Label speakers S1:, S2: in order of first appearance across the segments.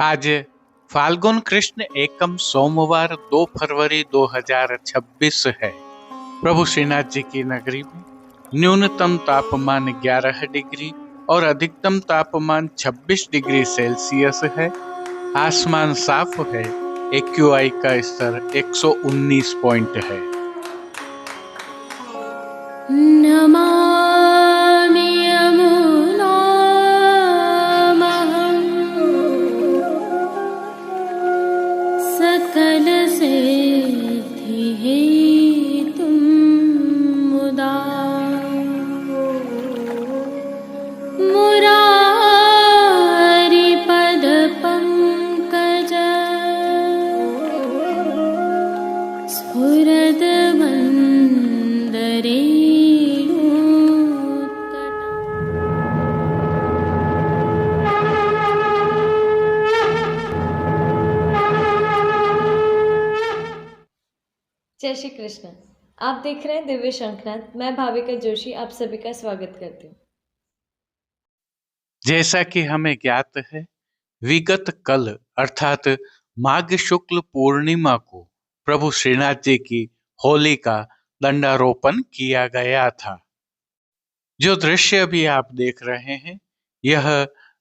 S1: आज फाल्गुन कृष्ण एकम सोमवार 2 फरवरी 2026 है। प्रभु श्रीनाथ जी की नगरी में न्यूनतम तापमान 11 डिग्री और अधिकतम तापमान 26 डिग्री सेल्सियस है। आसमान साफ है। AQI का स्तर 119 पॉइंट है।
S2: नमामि यमुनामहं सकलसिद्धिहेतुं मुदा मुरारिपदपङ्कज स्फुरद्वन्दरे
S3: जय श्री कृष्ण। आप देख रहे हैं दिव्य शंखनाद। मैं भाविका जोशी आप सभी का स्वागत करती हूँ।
S1: जैसा कि हमें ज्ञात है, विगत कल अर्थात माघ शुक्ल पूर्णिमा को प्रभु श्रीनाथ जी की होली का दंडारोपण किया गया था। जो दृश्य अभी आप देख रहे हैं, यह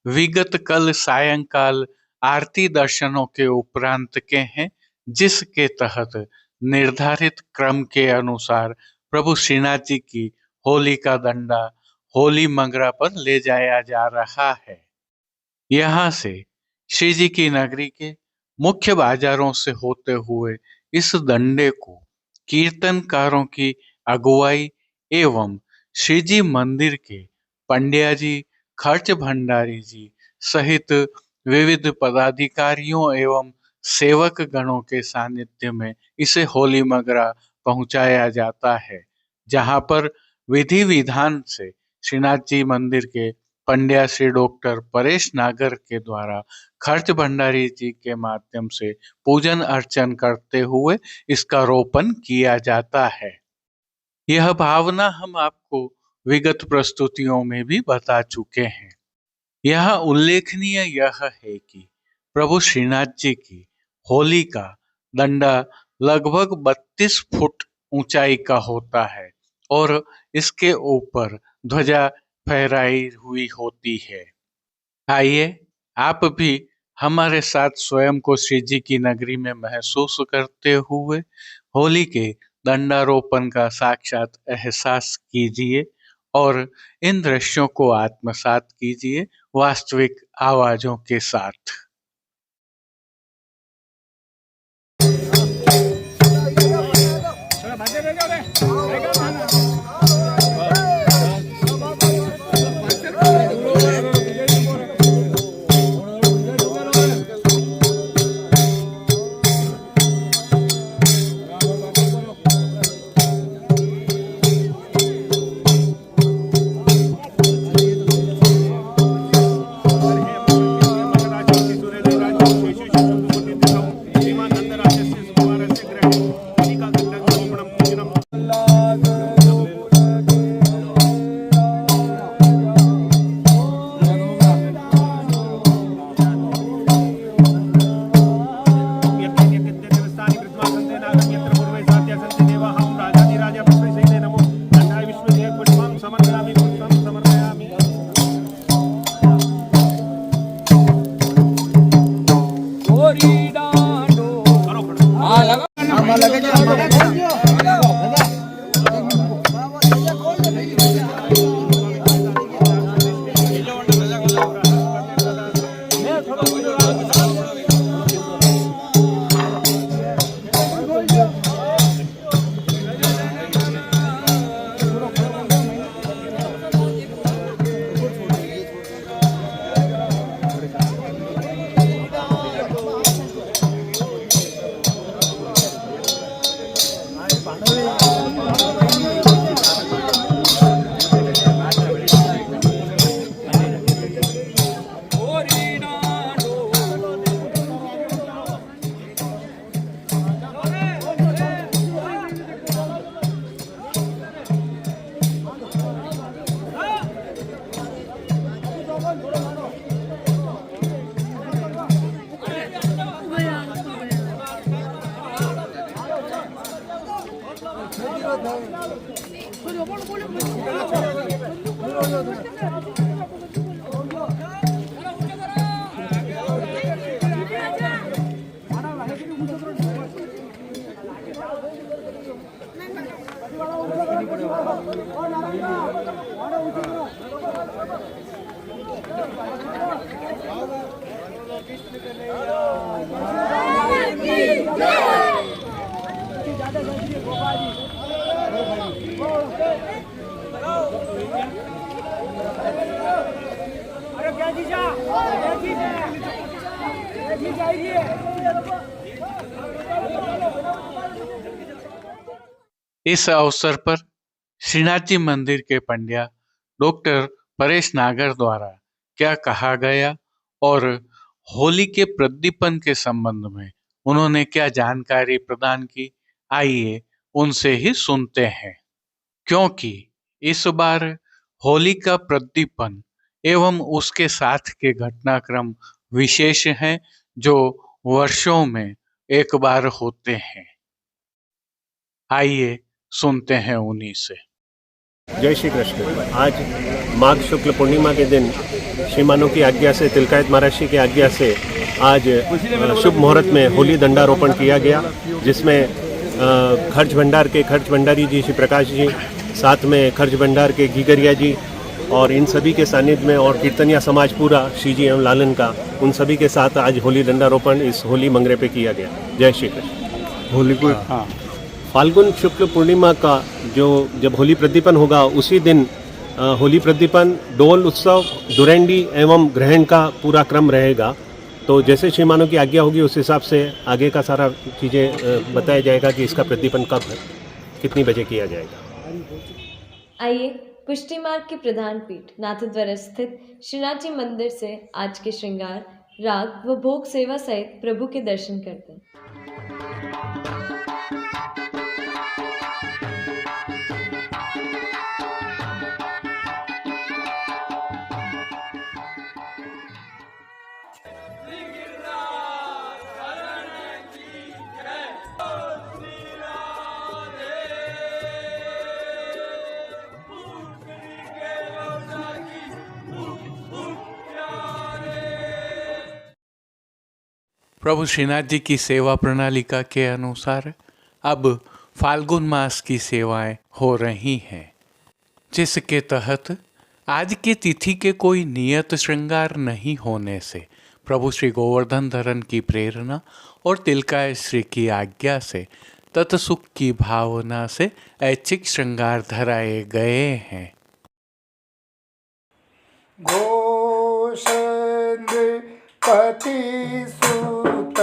S1: विगत कल सायंकाल आरती दर्शनों के उपरांत के हैं, जिसके तहत निर्धारित क्रम के अनुसार प्रभु श्रीनाथ जी की होली का दंडा होली मंगरा पर ले जाया जा रहा है। यहाँ से श्री जी की नगरी के मुख्य बाजारों से होते हुए इस दंडे को कीर्तनकारों की अगुवाई एवं श्री जी मंदिर के पंड्या जी, खर्च भंडारी जी सहित विविध पदाधिकारियों एवं सेवक गणों के सानिध्य में इसे होली मगरा पहुंचाया जाता है, जहां पर विधि विधान से श्रीनाथ जी मंदिर के पंड्या श्री डॉक्टर परेश नागर के द्वारा खर्च भंडारी जी के माध्यम से पूजन अर्चन करते हुए इसका रोपण किया जाता है। यह भावना हम आपको विगत प्रस्तुतियों में भी बता चुके हैं। यहाँ उल्लेखनीय यह है कि प्रभु श्रीनाथ जी की होली का दंडा लगभग 32 फुट ऊंचाई का होता है और इसके ऊपर ध्वजा फहराई हुई होती है। आइए आप भी हमारे साथ स्वयं को श्री जी की नगरी में महसूस करते हुए होली के दंडारोपण का साक्षात एहसास कीजिए और इन दृश्यों को आत्मसात कीजिए वास्तविक आवाजों के साथ। इस अवसर पर श्रीनाथ जी मंदिर के पंड्या डॉक्टर परेश नागर द्वारा क्या कहा गया और होली के प्रदीपन के संबंध में उन्होंने क्या जानकारी प्रदान की, आइए उनसे ही सुनते हैं। क्योंकि इस बार होली का प्रदीपन एवं उसके साथ के घटनाक्रम विशेष हैं जो वर्षों में एक बार होते हैं। आइए सुनते हैं उन्हीं से।
S4: जय श्री कृष्ण। आज माघ शुक्ल पूर्णिमा के दिन श्रीमानों की आज्ञा से, तिलकायत महाराज की आज्ञा से आज शुभ मुहूर्त में होली दंडारोपण किया गया, जिसमें खर्च भंडार के खर्च भंडारी जी, श्री प्रकाश जी, साथ में खर्च भंडार के घीगरिया जी और इन सभी के सानिध्य में, और कीर्तनिया समाज पूरा श्री जी एवं लालन का, उन सभी के साथ आज होली दंडारोपण इस होली मंगरे पे किया गया। जय श्री कृष्ण।
S5: होली को
S4: फाल्गुन शुक्ल पूर्णिमा का जब होली प्रदीपन होगा उसी दिन होली प्रदीपन, डोल उत्सव, दुरंडी एवं ग्रहण का पूरा क्रम रहेगा। तो जैसे श्रीमानों की आज्ञा होगी उस हिसाब से आगे का सारा चीज़ें बताया जाएगा कि इसका प्रदीपन कब है, कितनी बजे किया जाएगा।
S3: आइए पुष्टि मार्ग के प्रधान पीठ नाथद्वारा स्थित श्रीनाथ जी मंदिर से आज के श्रृंगार, राग व भोग सेवा सहित प्रभु के दर्शन करते हैं।
S1: प्रभु श्रीनाथ जी की सेवा प्रणालिका के अनुसार अब फाल्गुन मास की सेवाएं हो रही हैं, जिसके तहत आज के तिथि के कोई नियत श्रृंगार नहीं होने से प्रभु श्री गोवर्धन धरन की प्रेरणा और तिलकाय श्री की आज्ञा से तत्सुख की भावना से ऐच्छिक श्रृंगार धराए गए हैं।
S5: पति सुत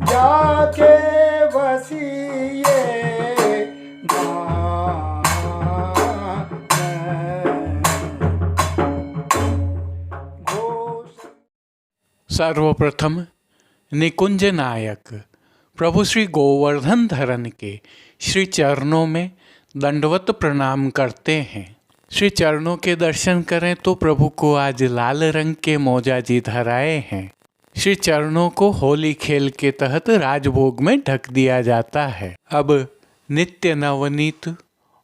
S5: जाके वसिए
S1: सर्वप्रथम निकुंज नायक प्रभु श्री गोवर्धन धरन के श्री चरणों में दंडवत प्रणाम करते हैं। श्री चरणों के दर्शन करें तो प्रभु को आज लाल रंग के मोजा जी धराए हैं। श्री चरणों को होली खेल के तहत राजभोग में ढक दिया जाता है। अब नित्य नवनीत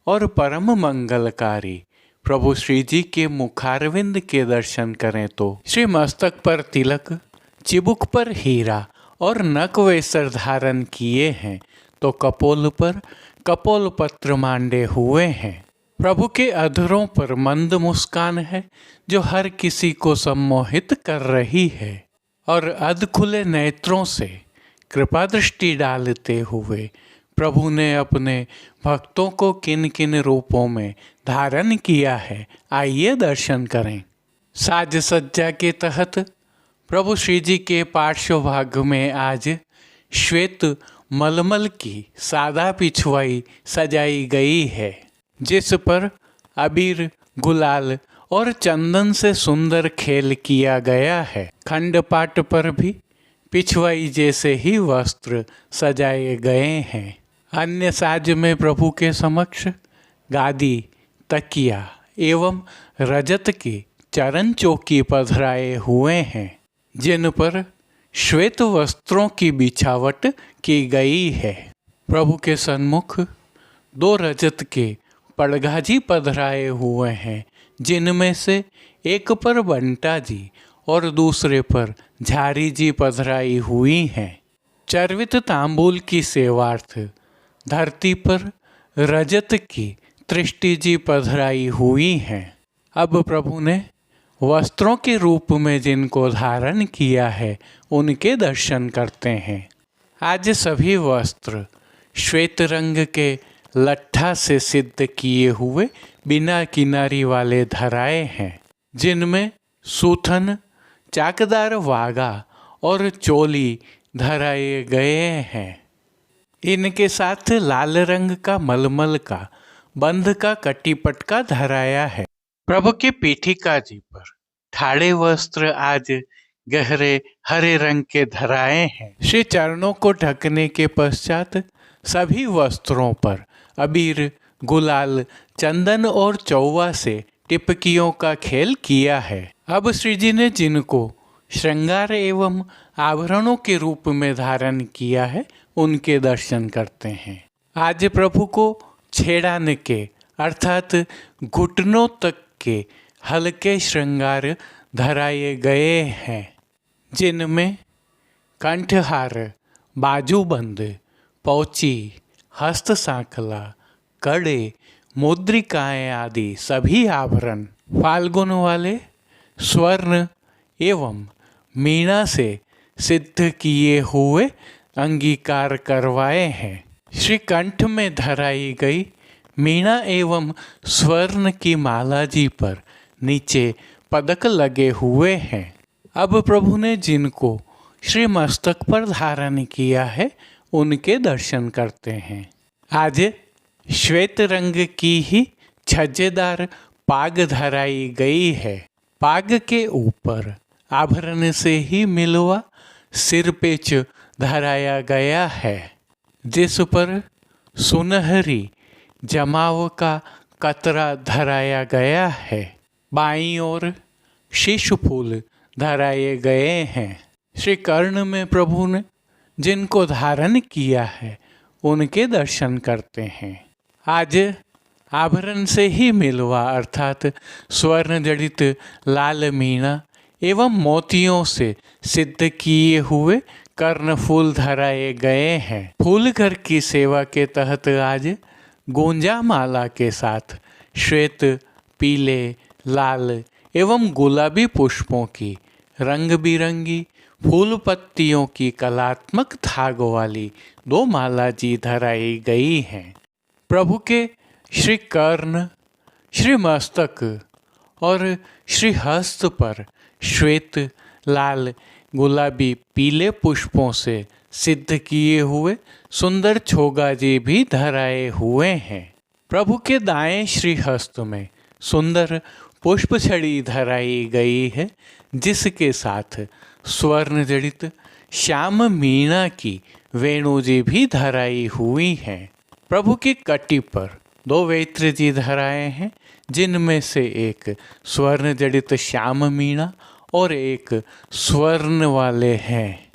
S1: और परम मंगलकारी प्रभु श्री जी के मुखारविंद के दर्शन करें तो श्री मस्तक पर तिलक, चिबुक पर हीरा और नक वेसर धारण किए हैं, तो कपोल पर कपोल पत्र मांडे हुए हैं। प्रभु के अधरों पर मंद मुस्कान है जो हर किसी को सम्मोहित कर रही है, और अध खुले नेत्रों से कृपा दृष्टि डालते हुए प्रभु ने अपने भक्तों को किन किन रूपों में धारण किया है, आइए दर्शन करें। साज सज्जा के तहत प्रभु श्री जी के पार्श्व भाग में आज श्वेत मलमल की सादा पिछवाई सजाई गई है, जिस पर अबीर, गुलाल और चंदन से सुंदर खेल किया गया है। खंडपाट पर भी पिछवाई जैसे ही वस्त्र सजाए गए हैं। अन्य साज में प्रभु के समक्ष गादी, तकिया एवं रजत की चरण चौकी पधराए हुए हैं, जिन पर श्वेत वस्त्रों की बिछावट की गई है। प्रभु के सन्मुख 2 रजत के पड़घाजी पधराए हुए हैं, जिनमें से एक पर बंटा जी और दूसरे पर झारी जी पधराई हुई हैं। चर्वित तांबूल की सेवार्थ धरती पर रजत की दृष्टि जी पधराई हुई हैं। अब प्रभु ने वस्त्रों के रूप में जिनको धारण किया है उनके दर्शन करते हैं। आज सभी वस्त्र श्वेत रंग के लट्ठा से सिद्ध किए हुए बिना किनारी वाले धराए हैं, जिनमें सूथन, चाकदार वागा और चोली धराए गए हैं। इनके साथ लाल रंग का मलमल का बंध का कटीपटका धराया है। प्रभु की पीठिका जी पर ठाड़े वस्त्र आज गहरे हरे रंग के धराए हैं। श्री चरणों को ढकने के पश्चात सभी वस्त्रों पर अबीर, गुलाल, चंदन और चौवा से टिपकियों का खेल किया है। अब श्री जी ने जिनको श्रृंगार एवं आभरणों के रूप में धारण किया है उनके दर्शन करते हैं। आज प्रभु को छेड़ाने के अर्थात घुटनों तक के हल्के श्रृंगार धराए गए हैं, जिनमें कंठहार, बाजूबंद, पौची, हस्त सांखला, कड़े, मुद्रिकाएं आदि सभी आभरण फाल्गुन वाले स्वर्ण एवं मीणा से सिद्ध किए हुए अंगीकार करवाए हैं। श्री कंठ में धराई गई मीणा एवं स्वर्ण की माला जी पर नीचे पदक लगे हुए हैं। अब प्रभु ने जिनको श्री मस्तक पर धारण किया है उनके दर्शन करते हैं। आज श्वेत रंग की ही छज्जेदार पाग धराई गई है। पाग के ऊपर आभरण से ही मिलवा सिरपेच धराया गया है, जिस पर सुनहरी जमाव का कतरा धराया गया है। बाईं ओर शीश फूल धराए गए हैं। श्री कर्ण में प्रभु ने जिनको धारण किया है उनके दर्शन करते हैं। आज आभरण से ही मिलवा अर्थात स्वर्ण जड़ित लाल मीणा एवं मोतियों से सिद्ध किए हुए कर्णफूल धराए गए हैं। फूल घर की सेवा के तहत आज गोंजा माला के साथ श्वेत, पीले, लाल एवं गुलाबी पुष्पों की रंग बिरंगी फूल पत्तियों की कलात्मक धाग वाली 2 माला जी धराई गई हैं। प्रभु के श्री कर्ण, श्री मस्तक और श्री हस्त पर श्वेत, लाल, गुलाबी, पीले पुष्पों से सिद्ध किए हुए सुंदर छोगा जी भी धराए हुए हैं। प्रभु के दाएं श्री हस्त में सुंदर पुष्प छड़ी धराई गई है, जिसके साथ स्वर्ण जड़ित श्याम मीणा की वेणु जी भी धराई हुई हैं। प्रभु की कटी पर 2 वेत्र जी धराए हैं, जिनमें से एक स्वर्ण जड़ित श्याम मीणा और एक स्वर्ण वाले हैं।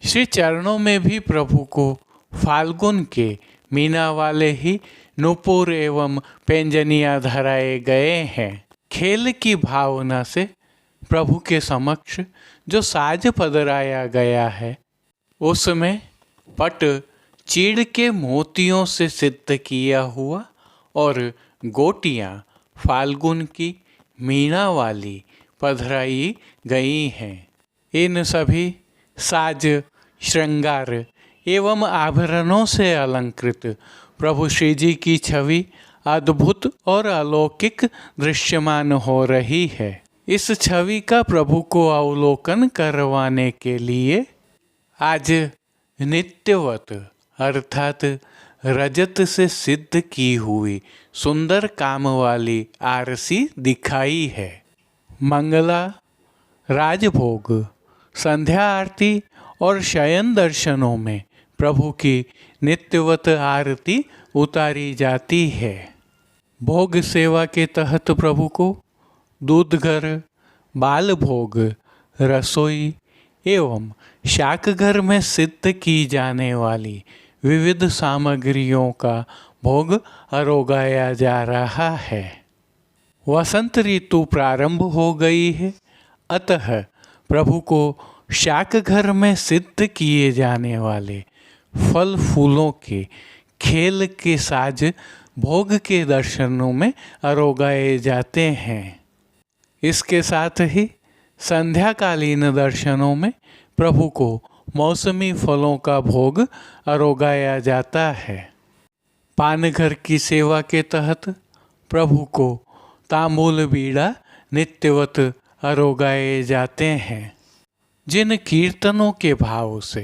S1: श्री चरणों में भी प्रभु को फाल्गुन के मीना वाले ही नूपुर एवं पेंजनिया धराए गए हैं। खेल की भावना से प्रभु के समक्ष जो साज पधराया गया है उसमें पट चीड़ के मोतियों से सिद्ध किया हुआ और गोटियां फाल्गुन की मीणा वाली पधराई गई हैं। इन सभी साज, श्रृंगार एवं आभरणों से अलंकृत प्रभु श्री जी की छवि अद्भुत और अलौकिक दृश्यमान हो रही है। इस छवि का प्रभु को अवलोकन करवाने के लिए आज नित्यवत अर्थात रजत से सिद्ध की हुई सुंदर काम वाली आरसी दिखाई है। मंगला, राजभोग, संध्या आरती और शयन दर्शनों में प्रभु की नित्यवत आरती उतारी जाती है। भोग सेवा के तहत प्रभु को दूध घर, बाल भोग, रसोई एवं शाक घर में सिद्ध की जाने वाली विविध सामग्रियों का भोग अरोगाया जा रहा है। वसंत ऋतु प्रारंभ हो गई है, अतः प्रभु को शाक घर में सिद्ध किए जाने वाले फल फूलों के खेल के साज भोग के दर्शनों में अरोगाए जाते हैं। इसके साथ ही संध्याकालीन दर्शनों में प्रभु को मौसमी फलों का भोग अरोगाया जाता है। पानघर की सेवा के तहत प्रभु को तांबूल बीड़ा नित्यवत अरोगाए जाते हैं। जिन कीर्तनों के भाव से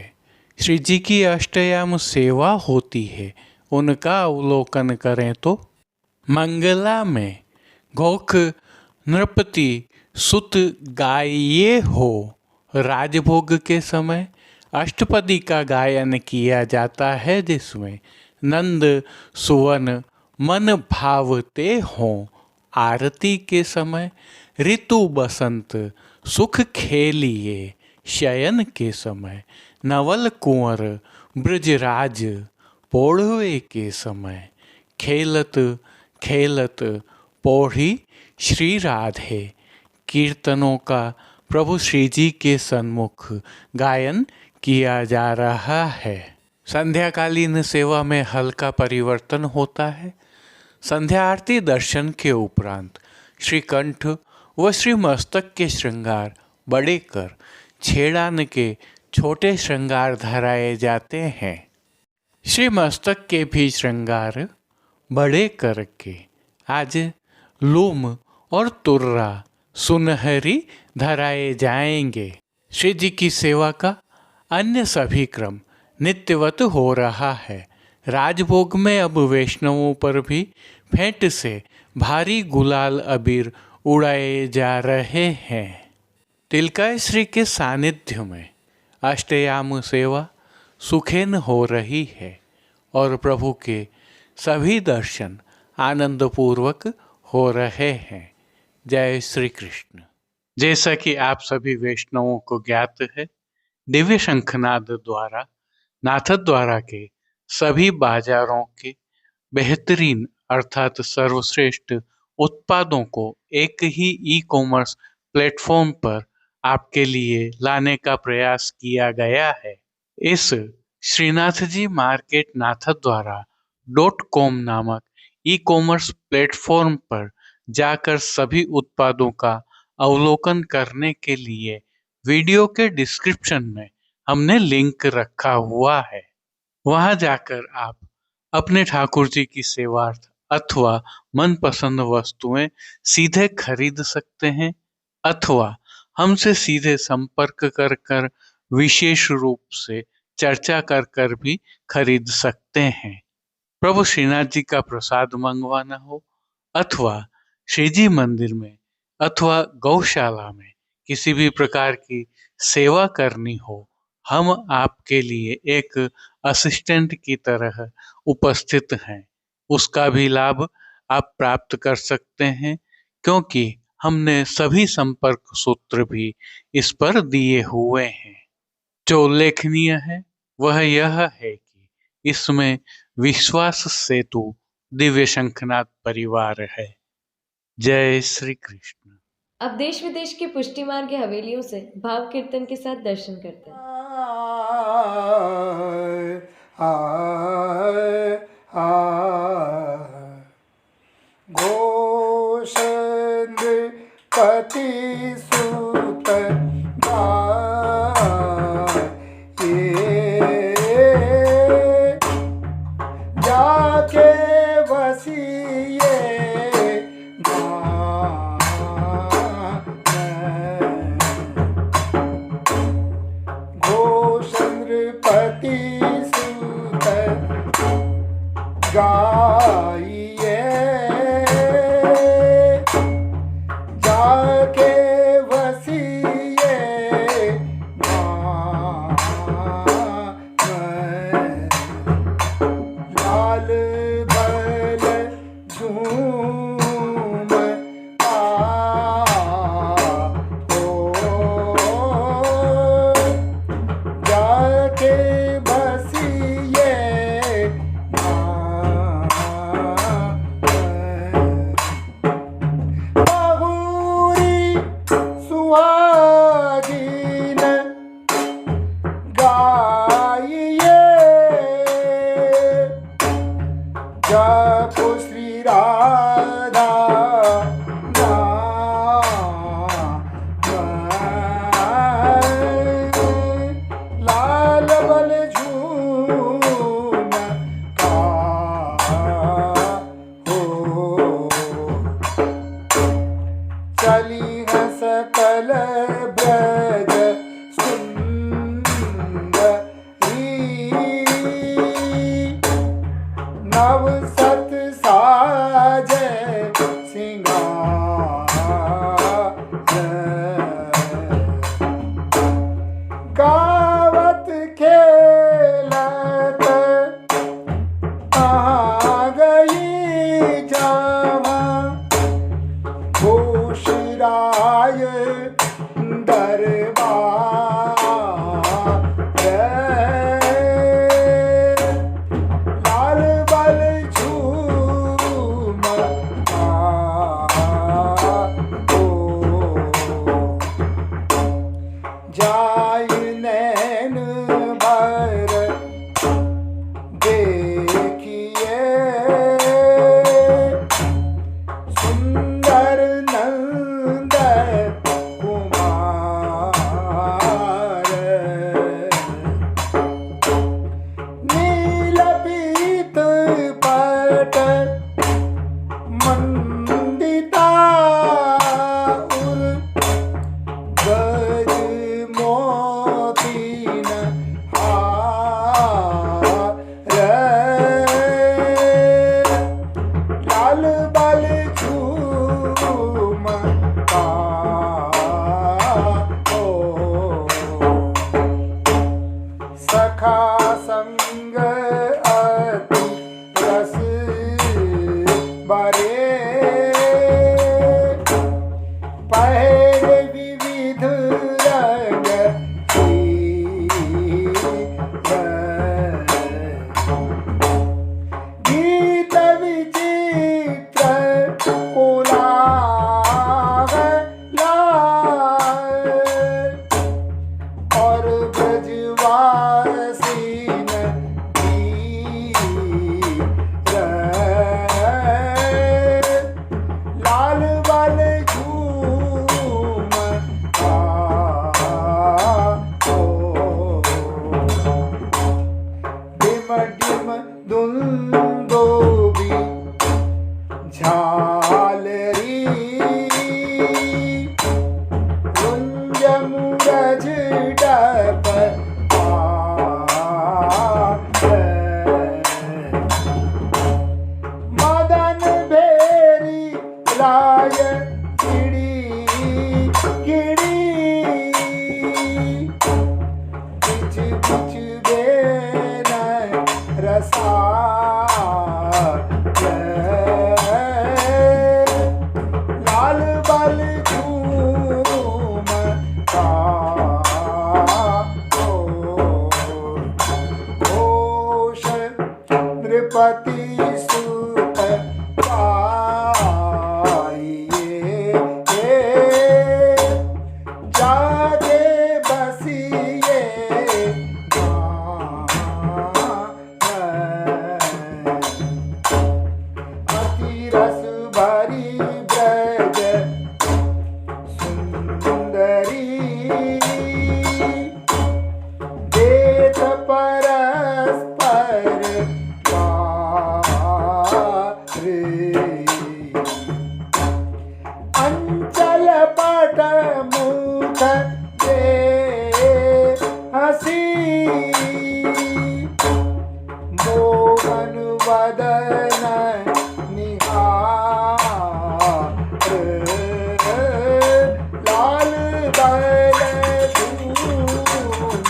S1: श्री जी की अष्टयाम सेवा होती है उनका अवलोकन करें तो मंगला में घोख नृपति सुत गाये हो राजभोग के समय अष्टपदी का गायन किया जाता है, जिसमें नंद सुवन मन भावते हों। आरती के समय ऋतु बसंत सुख खेलिए, शयन के समय नवल कुंवर ब्रजराज पोढ़वे के समय खेलत खेलत पौढ़ी श्री राधे। कीर्तनों का प्रभु श्री जी के सन्मुख गायन किया जा रहा है। संध्याकालीन सेवा में हल्का परिवर्तन होता है। संध्या आरती दर्शन के उपरांत श्री कंठ व श्री मस्तक के श्रृंगार बड़े कर छेड़ान के छोटे श्रृंगार धराए जाते हैं। श्री मस्तक के भी श्रृंगार बड़े करके आज लूम और तुर्रा सुनहरी धराए जाएंगे। श्री जी की सेवा का अन्य सभी क्रम नित्यवत हो रहा है। राजभोग में अब वैष्णवों पर भी फेंट से भारी गुलाल अबीर उड़ाए जा रहे हैं। तिलकाय श्री के सानिध्य में अष्टयाम सेवा सुखेन हो रही है और प्रभु के सभी दर्शन आनंदपूर्वक हो रहे हैं। जय श्री कृष्ण। जैसा कि आप सभी वैष्णवों को ज्ञात है, दिव्य शंखनाद द्वारा नाथद्वारा के सभी बाजारों के बेहतरीन अर्थात सर्वश्रेष्ठ उत्पादों को एक ही ई कॉमर्स प्लेटफॉर्म पर आपके लिए लाने का प्रयास किया गया है। इस श्रीनाथ जी मार्केट नाथद्वारा .com नामक ई कॉमर्स प्लेटफॉर्म पर जाकर सभी उत्पादों का अवलोकन करने के लिए वीडियो के डिस्क्रिप्शन में हमने लिंक रखा हुआ है। वहां जाकर आप अपने ठाकुर जी की सेवार्थ अथवा मनपसंद वस्तुएं सीधे खरीद सकते हैं अथवा हमसे सीधे संपर्क कर कर विशेष रूप से चर्चा कर कर भी खरीद सकते हैं। प्रभु श्रीनाथ जी का प्रसाद मंगवाना हो अथवा श्रीजी मंदिर में अथवा गौशाला में किसी भी प्रकार की सेवा करनी हो, हम आपके लिए एक असिस्टेंट की तरह उपस्थित हैं। उसका भी लाभ आप प्राप्त कर सकते हैं, क्योंकि हमने सभी संपर्क सूत्र भी इस पर दिए हुए हैं। जो उल्लेखनीय है वह यह है कि इसमें विश्वास सेतु दिव्य शंखनाथ परिवार है। जय श्री कृष्ण।
S3: अब देश विदेश की पुष्टि मार्ग हवेलियों से भाव कीर्तन के साथ दर्शन करते हैं।
S5: पति सुत जाके वसिए घोषनृपति सुत गाइए जाके चली सकल ब्रज सुंदरी नव सत साजे गावत खेलत आ गई जावा घोषराय दरबार लाल बल झूम जाय नैन भर देखिए सुंदर नंद कुमार नील पीत पट मंडिता उर गज मोतीन हार लाल बल झूम सखा संग अति रस बरे पहर विविध रंग गीत विचित्र कोलाहल और ब्रजवासीन लाल बल झूम डिम डिम दुंदोबी झालरी गुंज मुरझ डप मदन भेरी राय गिड़ी गिड़ी बिच बिच बेन रसार लाल बल झूम घोष नृपति सुत पाइए जागे बसिए अति रस भरी ब्रज सुंदरी देत परस्पर रे अंचल पट मुख दे हसी मोहन वदन निहार लाल बल झूम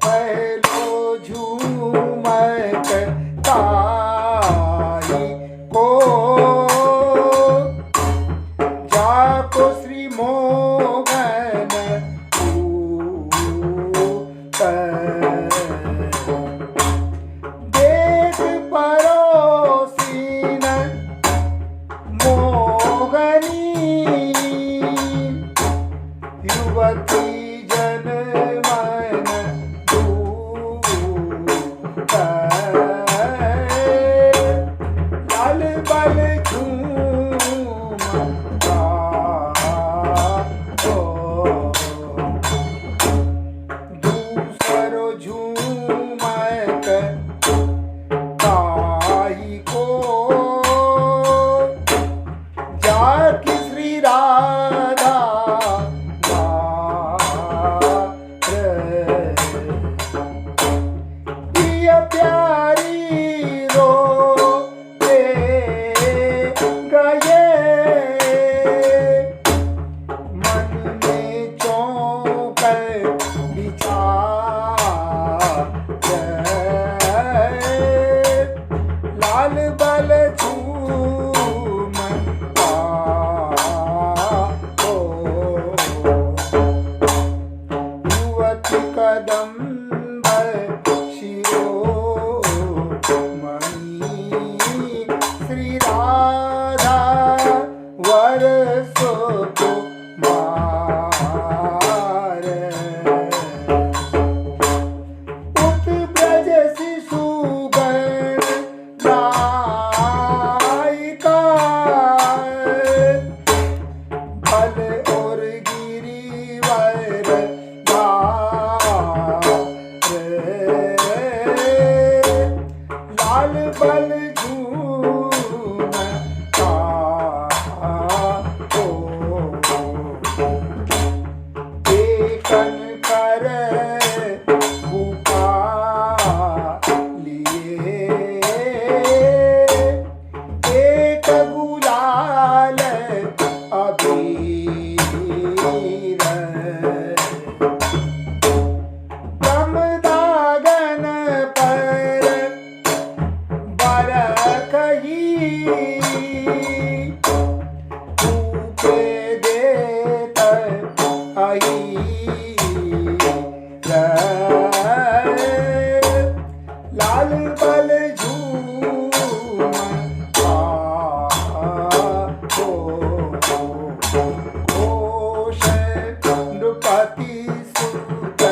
S5: पहलो झूमक ताई को जाको श्री मोहन देख परोसीन मोगनी युवती जन मन दूत लाल बल झूम पाओ युवती कदम्ब शिरोमणि श्री राधा वरसो कुमार उत्ब्रज शिशुगण नायिका भल और गिरिवर धार लाल बल झूम पाओ एकन कर लिए एक गुलाल अबीर ब्रह्मदागन पर बरकही तूके देत लाल बल झूम पाओ घोष नृपति सुत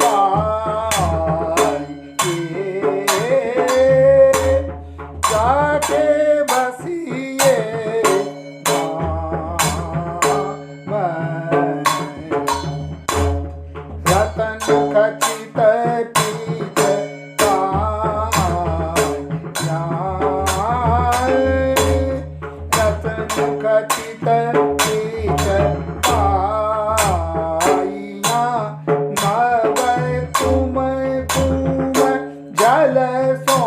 S5: पाइए जाके बसिए रतन खचित पीत रतन खचित पीत पाइया नव कुम कुम जल सो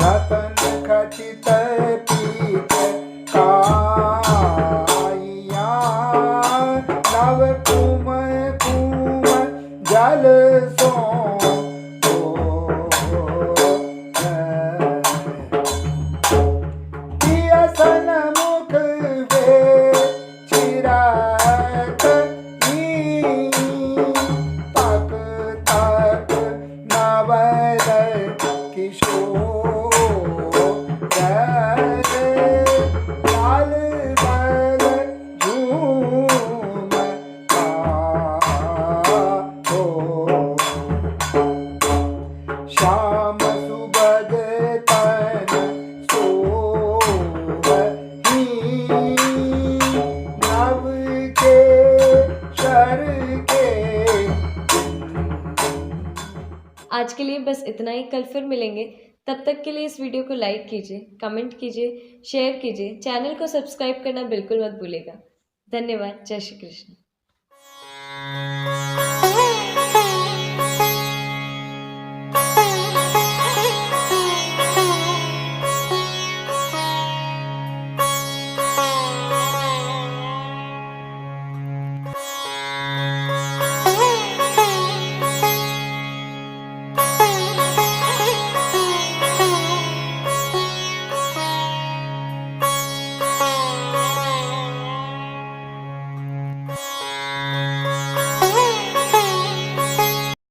S5: रतन खचित पीत काइया नव कुम कुम जल सो पियसन मुख वे चिरात तक तक नवद किशोर लाल बल झूम पाओ श्याम सुबद तन सोवही नव के शर के
S3: आज के लिए बस इतना ही। कल फिर मिलेंगे। तब तक के लिए इस वीडियो को लाइक कीजिए, कमेंट कीजिए, शेयर कीजिए, चैनल को सब्सक्राइब करना बिल्कुल मत भूलिएगा। धन्यवाद। जय श्री कृष्ण।